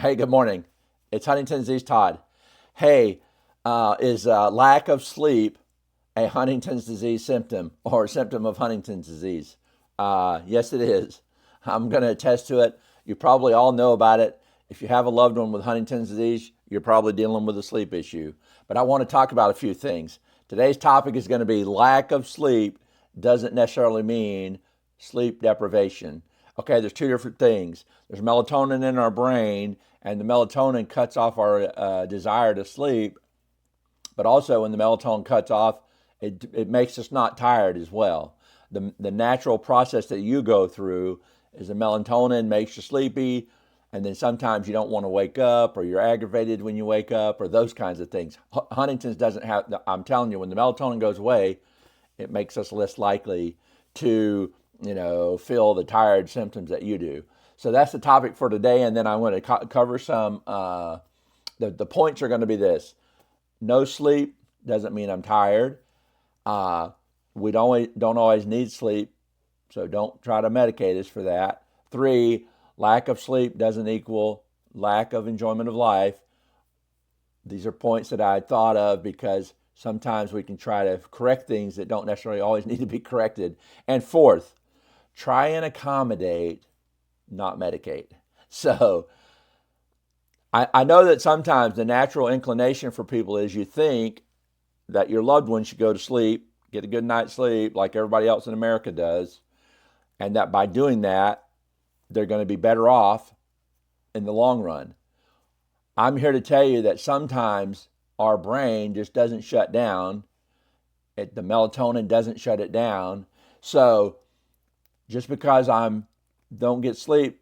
Hey, good morning. It's Huntington's disease, Todd. Hey, is lack of sleep a Huntington's disease symptom or a symptom of Huntington's disease? Yes, it is. I'm going to attest to it. You probably all know about it. If you have a loved one with Huntington's disease, you're probably dealing with a sleep issue. But I want to talk about a few things. Today's topic is going to be lack of sleep doesn't necessarily mean sleep deprivation. Okay, there's two different things. There's melatonin in our brain, and the melatonin cuts off our desire to sleep. But also, when the melatonin cuts off, it makes us not tired as well. The natural process that you go through is the melatonin makes you sleepy, and then sometimes you don't want to wake up, or you're aggravated when you wake up, or those kinds of things. Huntington's doesn't have, I'm telling you, when the melatonin goes away, it makes us less likely to, feel the tired symptoms that you do. So that's the topic for today, and then I'm going to cover some. The points are going to be this: no sleep doesn't mean I'm tired. We don't always need sleep, so don't try to medicate us for that. 3, lack of sleep doesn't equal lack of enjoyment of life. These are points that I thought of because sometimes we can try to correct things that don't necessarily always need to be corrected. And 4th, try and accommodate, not medicate. So I know that sometimes the natural inclination for people is you think that your loved one should go to sleep, get a good night's sleep like everybody else in America does, and that by doing that, they're going to be better off in the long run. I'm here to tell you that sometimes our brain just doesn't shut down. The melatonin doesn't shut it down. So just because I don't get sleep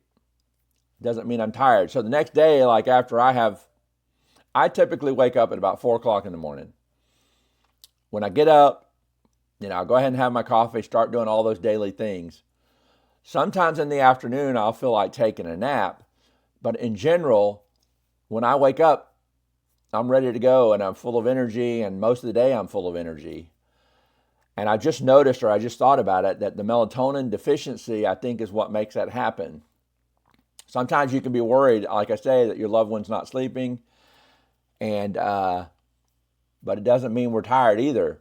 doesn't mean I'm tired. So the next day, like after I typically wake up at about 4 o'clock in the morning. When I get up, I'll go ahead and have my coffee, start doing all those daily things. Sometimes in the afternoon, I'll feel like taking a nap. But in general, when I wake up, I'm ready to go and I'm full of energy, and most of the day I'm full of energy. And I just noticed, or I just thought about it, that the melatonin deficiency, I think, is what makes that happen. Sometimes you can be worried, like I say, that your loved one's not sleeping, and but it doesn't mean we're tired either.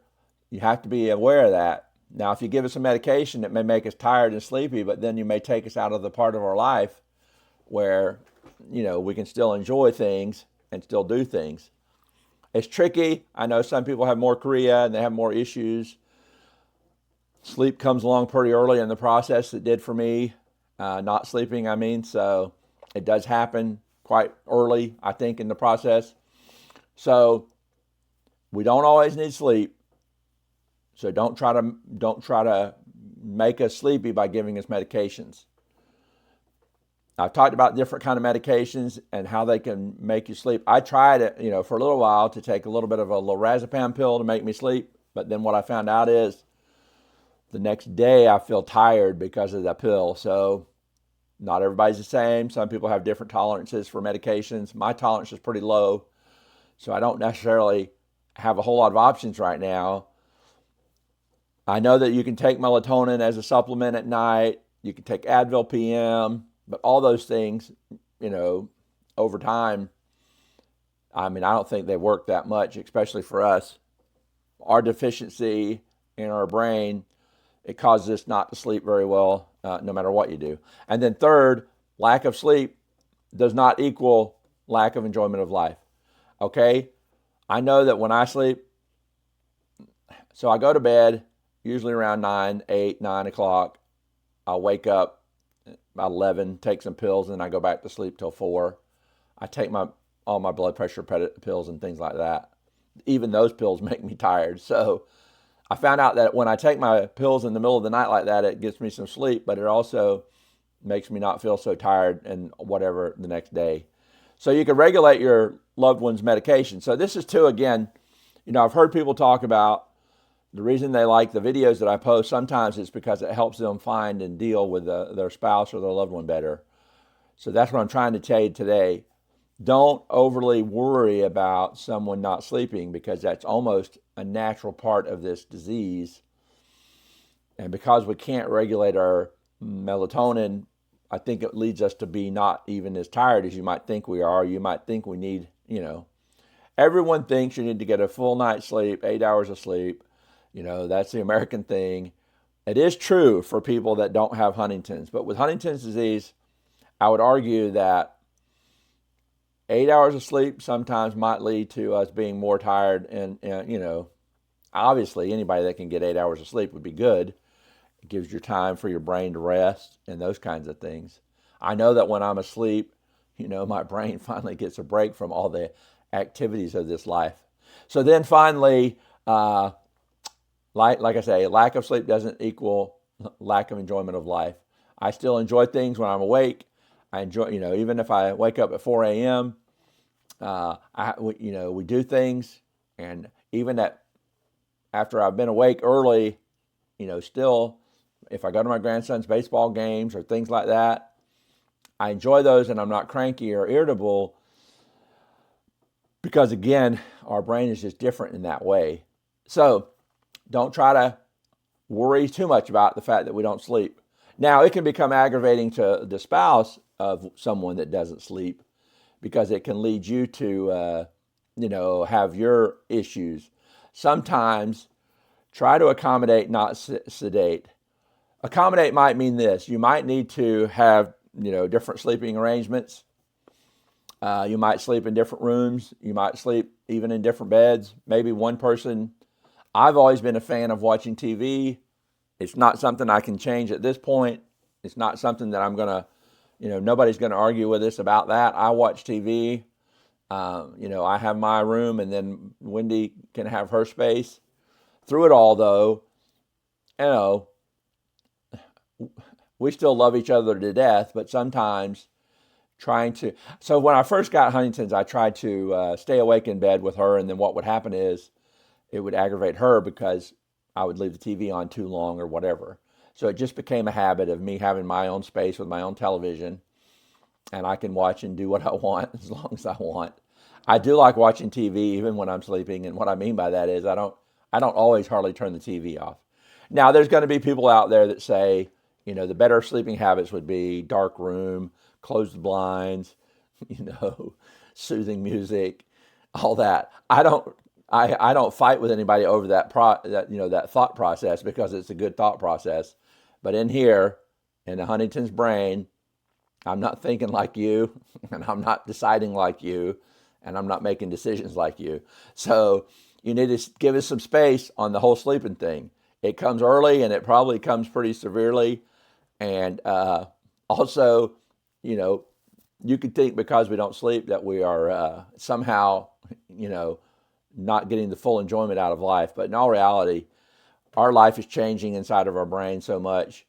You have to be aware of that. Now, if you give us a medication, it may make us tired and sleepy, but then you may take us out of the part of our life where, we can still enjoy things and still do things. It's tricky. I know some people have more chorea and they have more issues. Sleep comes along pretty early in the process. It did for me, not sleeping, so it does happen quite early, I think, in the process. So we don't always need sleep. So don't try to make us sleepy by giving us medications. I've talked about different kind of medications and how they can make you sleep. I tried it, for a little while to take a little bit of a lorazepam pill to make me sleep. But then what I found out is the next day I feel tired because of that pill. So not everybody's the same. Some people have different tolerances for medications. My tolerance is pretty low. So I don't necessarily have a whole lot of options right now. I know that you can take melatonin as a supplement at night. You can take Advil PM, but all those things, over time, I don't think they work that much, especially for us. Our deficiency in our brain, it causes us not to sleep very well, no matter what you do. And then 3rd, lack of sleep does not equal lack of enjoyment of life. Okay? I know that when I sleep, so I go to bed usually around 9 o'clock. I'll wake up about 11, take some pills, and then I go back to sleep till 4. I take all my blood pressure pills and things like that. Even those pills make me tired. So I found out that when I take my pills in the middle of the night like that, it gets me some sleep, but it also makes me not feel so tired and whatever the next day. So you can regulate your loved one's medication. So this is too, again, I've heard people talk about the reason they like the videos that I post. Sometimes it's because it helps them find and deal with their spouse or their loved one better. So that's what I'm trying to tell you today. Don't overly worry about someone not sleeping because that's almost a natural part of this disease. And because we can't regulate our melatonin I think it leads us to be not even as tired as you might think we are. You might think we need, everyone thinks you need to get a full night's sleep, 8 hours of sleep. That's the American thing. It is true for people that don't have Huntington's, but with Huntington's disease, I would argue that 8 hours of sleep sometimes might lead to us being more tired. And obviously anybody that can get 8 hours of sleep would be good. It gives you time for your brain to rest and those kinds of things. I know that when I'm asleep, my brain finally gets a break from all the activities of this life. So then finally, like I say, lack of sleep doesn't equal lack of enjoyment of life. I still enjoy things when I'm awake. I enjoy, even if I wake up at 4 a.m., we do things, and even after I've been awake early, still, if I go to my grandson's baseball games or things like that, I enjoy those, and I'm not cranky or irritable because, again, our brain is just different in that way. So don't try to worry too much about the fact that we don't sleep. Now, it can become aggravating to the spouse of someone that doesn't sleep because it can lead you to, have your issues. Sometimes try to accommodate, not sedate. Accommodate might mean this. You might need to have, different sleeping arrangements. You might sleep in different rooms. You might sleep even in different beds. Maybe one person. I've always been a fan of watching TV. It's not something I can change at this point. It's not something that I'm going to, nobody's going to argue with us about that. I watch TV. I have my room, and then Wendy can have her space. Through it all, though, we still love each other to death, but sometimes so when I first got Huntington's, I tried to stay awake in bed with her, and then what would happen is it would aggravate her because I would leave the TV on too long or whatever. So it just became a habit of me having my own space with my own television, and I can watch and do what I want as long as I want. I do like watching TV even when I'm sleeping, and what I mean by that is I don't always hardly turn the TV off. Now, there's going to be people out there that say, the better sleeping habits would be dark room, close the blinds, soothing music, all that. I don't fight with anybody over that thought process because it's a good thought process. But in here, in the Huntington's brain, I'm not thinking like you, and I'm not deciding like you, and I'm not making decisions like you. So you need to give us some space on the whole sleeping thing. It comes early, and it probably comes pretty severely. And also, you could think because we don't sleep that we are somehow, not getting the full enjoyment out of life. But in all reality, our life is changing inside of our brain so much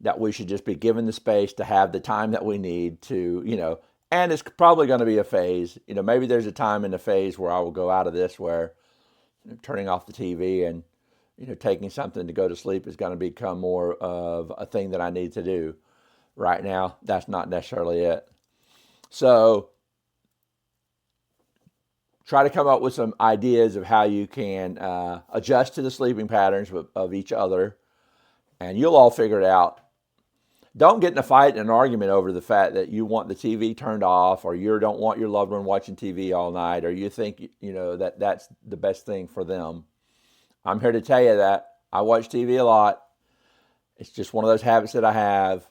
that we should just be given the space to have the time that we need to, and it's probably going to be a phase. Maybe there's a time in the phase where I will go out of this where turning off the TV and, taking something to go to sleep is going to become more of a thing that I need to do. Right now, that's not necessarily it. So try to come up with some ideas of how you can adjust to the sleeping patterns of each other, and you'll all figure it out. Don't get in a fight and an argument over the fact that you want the TV turned off, or you don't want your loved one watching TV all night, or you think, that that's the best thing for them. I'm here to tell you that I watch TV a lot. It's just one of those habits that I have.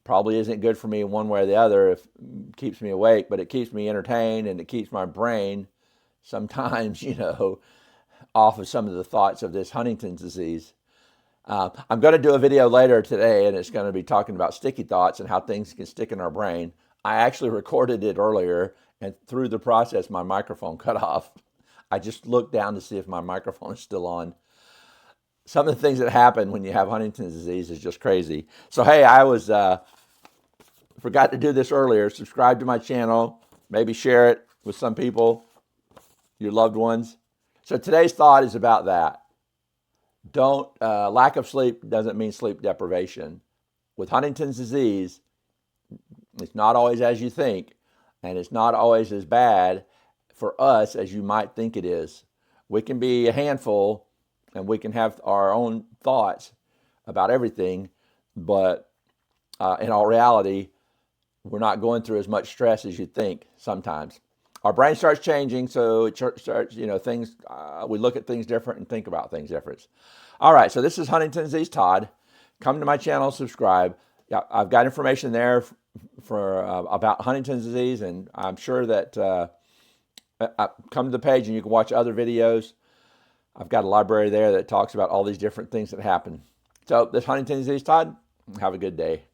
Probably isn't good for me one way or the other. If it keeps me awake, but it keeps me entertained, and it keeps my brain sometimes, off of some of the thoughts of this Huntington's disease. I'm going to do a video later today, and it's going to be talking about sticky thoughts and how things can stick in our brain. I actually recorded it earlier, and through the process, my microphone cut off. I just looked down to see if my microphone is still on. Some of the things that happen when you have Huntington's disease is just crazy. So, hey, I forgot to do this earlier. Subscribe to my channel. Maybe share it with some people, your loved ones. So today's thought is about that. Lack of sleep doesn't mean sleep deprivation. With Huntington's disease, it's not always as you think, and it's not always as bad for us as you might think it is. We can be a handful, and we can have our own thoughts about everything, but in all reality, we're not going through as much stress as you'd think sometimes. Our brain starts changing, so it starts, things, we look at things different and think about things different. All right, so this is Huntington's disease Todd. Come to my channel, subscribe. I've got information there for about Huntington's disease, and I'm sure that come to the page and you can watch other videos. I've got a library there that talks about all these different things that happen. So this Huntington's disease Todd, have a good day.